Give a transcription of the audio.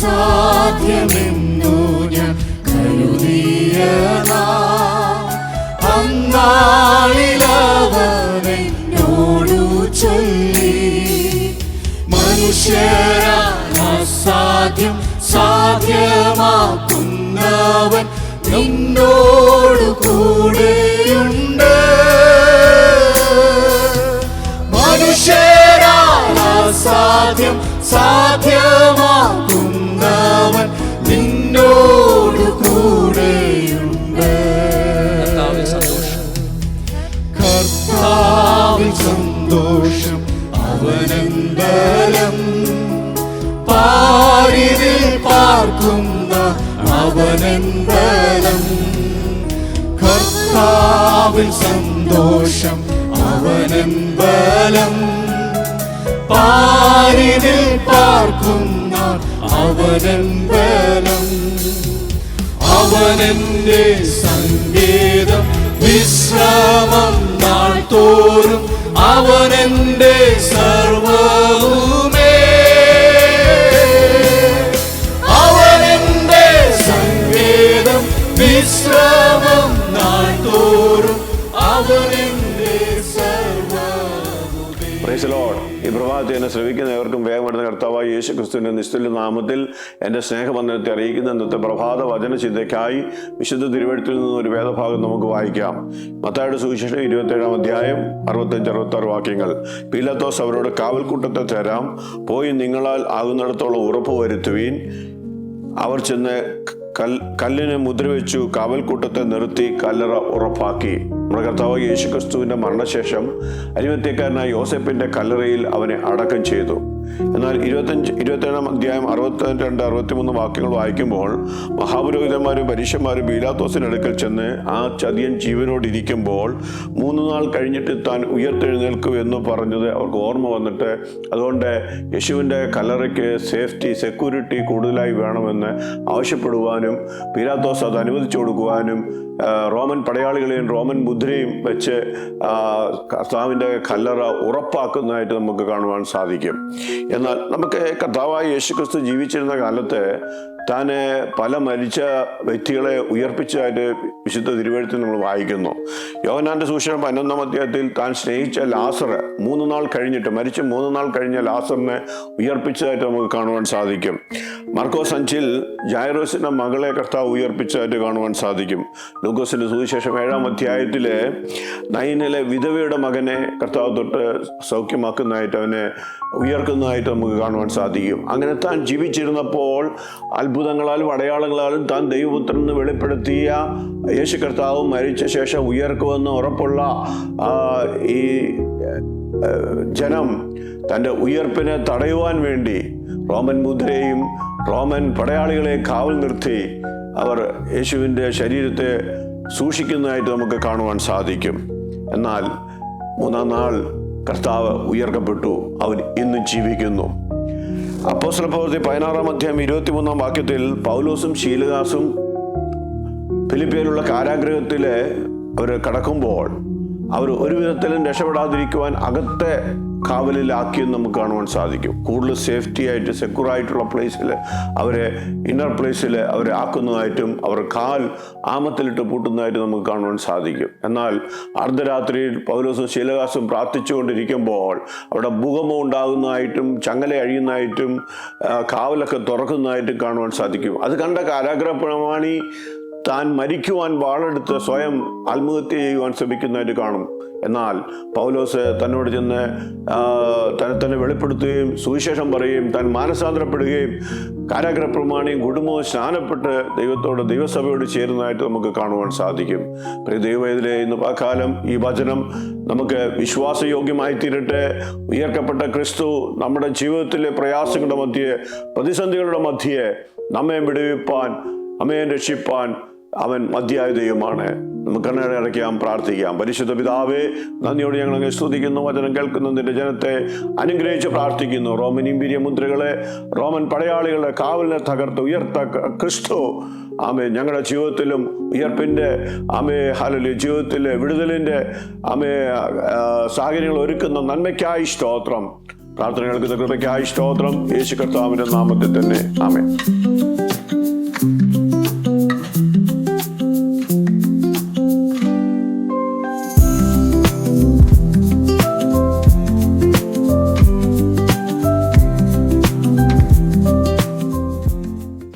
അസാധ്യമെന്നു ഞാൻ കരുതിയതാ അന്നാളിലവനെന്നോടു ചൊല്ലി. മനുഷ്യരാൽ അസാധ്യം സാധ്യമാക്കുന്നവൻ നിന്നോടു കൂടെയുണ്ട്. മനുഷ്യരാൽ അസാധ്യം സാധ്യമാക്കുന്നവൻ നിന്നോടു കൂടെയുണ്ട്. കർത്താവിൽ സന്തോഷം അവനെന്തരം പാരിതിൽ പാർക്കുന്ന അവനെന്തരം. കർത്താവിൽ സന്തോഷം അവനെന്തരം പാരിതിൽ പാർക്കുന്ന അവനെന്തരം. അവനെന്റെ സങ്കേതം വിശ്രമം നാൾ തോറും അവനെന്റെ സർവവുമേ. അവനെന്റെ സങ്കേതം വിശ്രമം നാൾ തോറും അവനെന്റെ സർവവുമേ. Praise the Lord. ഈ പ്രഭാതത്തെ എന്നെ ശ്രവിക്കുന്ന ഏവർക്കും വേഗം വരുന്ന കർത്താവായ യേശു ക്രിസ്തുവിന്റെ നിസ്തുല്യ നാമത്തിൽ എൻ്റെ സ്നേഹബന്ധനത്തെ അറിയിക്കുന്ന ഇന്നത്തെ പ്രഭാത വചന ചിന്തയ്ക്കായി വിശുദ്ധ തിരുവെഴുത്തിൽ നിന്ന് ഒരു വേദഭാഗം നമുക്ക് വായിക്കാം. മത്തായിയുടെ സുവിശേഷം 27-ാം അധ്യായം 65-66 വാക്യങ്ങൾ. പീലാത്തോസ് അവരോട്, കാവൽക്കൂട്ടത്തെ തരാം, പോയി നിങ്ങളാൽ ആകുന്നിടത്തോളം ഉറപ്പ് വരുത്തുവീൻ. അവർ ചെന്ന് കല്ലിന് മുദ്രവെച്ചു കാവൽക്കൂട്ടത്തെ നിർത്തി കല്ലറ ഉറപ്പാക്കി. നമ്മുടെ കർത്താവ് യേശു ക്രിസ്തുവിന്റെ മരണശേഷം അരിമത്യക്കാരനായ യോസേപ്പിന്റെ കല്ലറയിൽ അവനെ അടക്കം ചെയ്തു. എന്നാൽ 27-ാം അധ്യായം 62-63 വാക്യങ്ങൾ വായിക്കുമ്പോൾ മഹാപുരോഹിതന്മാരും പരീശന്മാരും പീലാത്തോസിന്റെ അടുക്കൽ ചെന്ന് ആ ചതിയൻ ജീവനോടിരിക്കുമ്പോൾ 3 നാൾ കഴിഞ്ഞിട്ട് താൻ ഉയർത്തെഴുന്നേൽക്കും എന്ന് പറഞ്ഞത് അവർക്ക് ഓർമ്മ വന്നിട്ട്, അതുകൊണ്ട് യേശുവിൻ്റെ കല്ലറയ്ക്ക് സെക്യൂരിറ്റി കൂടുതലായി വേണമെന്ന് ആവശ്യപ്പെടുവാനും പീലാത്തോസ് അത് അനുവദിച്ചു കൊടുക്കുവാനും റോമൻ പടയാളികളെയും റോമൻ മുദ്രയും വെച്ച് കർത്താവിൻ്റെ കല്ലറ ഉറപ്പാക്കുന്നതായിട്ട് നമുക്ക് കാണുവാൻ സാധിക്കും. എന്നാൽ നമുക്ക് കർത്താവായ യേശുക്രിസ്തു ജീവിച്ചിരുന്ന കാലത്ത് താൻ പല മരിച്ച വ്യക്തികളെ ഉയർപ്പിച്ചതായിട്ട് വിശുദ്ധ തിരുവെഴുത്തിൽ നമ്മൾ വായിക്കുന്നു. യോഹന്നാന്റെ സുവിശേഷം 11-ാം അധ്യായത്തിൽ താൻ സ്നേഹിച്ച ലാസർ 3 നാൾ കഴിഞ്ഞിട്ട് മരിച്ച് 3 നാൾ കഴിഞ്ഞ ലാസറിനെ ഉയർപ്പിച്ചതായിട്ട് നമുക്ക് കാണുവാൻ സാധിക്കും. മർക്കോസ് 5-ൽ ജായിറോസിന്റെ മകളെ കർത്താവ് ഉയർപ്പിച്ചതായിട്ട് കാണുവാൻ സാധിക്കും. ലൂക്കോസിന്റെ സുവിശേഷം 7-ാം അധ്യായത്തിലെ നൈനിലെ വിധവയുടെ മകനെ കർത്താവ് തൊട്ട് സൗഖ്യമാക്കുന്നതായിട്ട്, അവനെ ഉയർക്കുന്നതായിട്ട് നമുക്ക് കാണുവാൻ സാധിക്കും. അങ്ങനെ താൻ ജീവിച്ചിരുന്നപ്പോൾ അത്ഭുതങ്ങളാലും അടയാളങ്ങളാലും താൻ ദൈവപുത്രനെന്ന് വെളിപ്പെടുത്തിയ യേശു കർത്താവ് മരിച്ച ശേഷം ഉയർക്കുമെന്ന് ഉറപ്പുള്ള ഈ ജനം തൻ്റെ ഉയർപ്പിനെ തടയുവാൻ വേണ്ടി റോമൻ മുദ്രയും റോമൻ പടയാളികളെ കാവൽ നിർത്തി അവർ യേശുവിൻ്റെ ശരീരത്തെ സൂക്ഷിക്കുന്നതായിട്ട് നമുക്ക് കാണുവാൻ സാധിക്കും. എന്നാൽ 3-ാം നാൾ കർത്താവ് ഉയർക്കപ്പെട്ടു, അവൻ ഇന്നും ജീവിക്കുന്നു. അപ്പോസ്തലപ്രവൃത്തി 16-ാം അധ്യായം 23-ാം വാക്യത്തിൽ പൗലോസും ശീലദാസും ഫിലിപ്പിയിലുള്ള കാരാഗൃഹത്തിൽ അവർ കടക്കുമ്പോൾ അവർ ഒരു വിധത്തിലും രക്ഷപ്പെടാതിരിക്കുവാൻ അകത്തെ കാവലിലാക്കിയെന്ന് നമുക്ക് കാണുവാൻ സാധിക്കും. കൂടുതൽ സേഫ്റ്റി ആയിട്ട് സെക്യൂറായിട്ടുള്ള പ്ലേസിൽ അവരെ ഇന്നർ പ്ലേസിൽ അവരെ ആക്കുന്നതായിട്ടും അവർ കാൽ ആമത്തിലിട്ട് പൂട്ടുന്നതായിട്ടും നമുക്ക് കാണുവാൻ സാധിക്കും. എന്നാൽ അർദ്ധരാത്രിയിൽ പൗലോസും ശീലദാസും പ്രാർത്ഥിച്ചുകൊണ്ടിരിക്കുമ്പോൾ അവിടെ ഭൂകമ്പം ഉണ്ടാകുന്നതായിട്ടും ചങ്ങല അഴിയുന്നതായിട്ടും കാവലൊക്കെ തുറക്കുന്നതായിട്ടും കാണുവാൻ സാധിക്കും. അത് കണ്ട കാരാഗൃഹ പ്രമാണി താൻ മരിക്കുവാൻ വാളെടുത്ത് സ്വയം ആത്മഹത്യ ചെയ്യുവാൻ ശ്രമിക്കുന്നതായിട്ട് കാണും. എന്നാൽ പൗലോസ് തന്നോട് ചെന്ന് തന്നെ വെളിപ്പെടുത്തുകയും സുവിശേഷം പറയുകയും താൻ മാനസാന്തരപ്പെടുകയും കാരാഗൃഹ പ്രമാണിയും കുടുംബവും സ്നാനപ്പെട്ട് ദൈവസഭയോട് ചേരുന്നതായിട്ട് നമുക്ക് കാണുവാൻ സാധിക്കും. പ്രിയ ദൈവവേദനയിലെ ഇന്ന് പകൽക്കാലം ഈ വചനം നമുക്ക് വിശ്വാസയോഗ്യമായി തീരട്ടെ. ഉയർക്കപ്പെട്ട ക്രിസ്തു നമ്മുടെ ജീവിതത്തിലെ പ്രയാസങ്ങളുടെ മധ്യേ, പ്രതിസന്ധികളുടെ മധ്യേ നമ്മെ വിടുവിപ്പാൻ, നമ്മെ രക്ഷിപ്പാൻ അവൻ മധ്യായ ദൈവമാണ്. നമുക്ക് കണ്ണടയ്ക്കാം, പ്രാർത്ഥിക്കാം. പരിശുദ്ധ പിതാവേ, നന്ദിയോടെ ഞങ്ങൾ അങ്ങ് സ്തുതിക്കുന്നു. വചനം കേൾക്കുന്ന നിന്റെ ജനത്തെ അനുഗ്രഹിച്ച് പ്രാർത്ഥിക്കുന്നു. റോമൻ ഇമ്പീരിയ മുദ്രകളെ, റോമൻ പടയാളികളെ കാവലിനെ തകർത്ത് ഉയർത്ത ക്രിസ്തു ആമേ ഞങ്ങളുടെ ജീവിതത്തിലും ഉയർപ്പിൻ്റെ ആമേ ഹല്ലേലൂയ ജീവിതത്തിലെ വിടുതലിൻ്റെ ആമേ സാഹചര്യങ്ങൾ ഒരുക്കുന്ന നന്മയ്ക്കായി സ്തോത്രം. പ്രാർത്ഥന കേൾക്കുന്ന കൃപയ്ക്കായി സ്തോത്രം. യേശു കർത്താവിന്റെ നാമത്തിൽ തന്നെ ആമേൻ.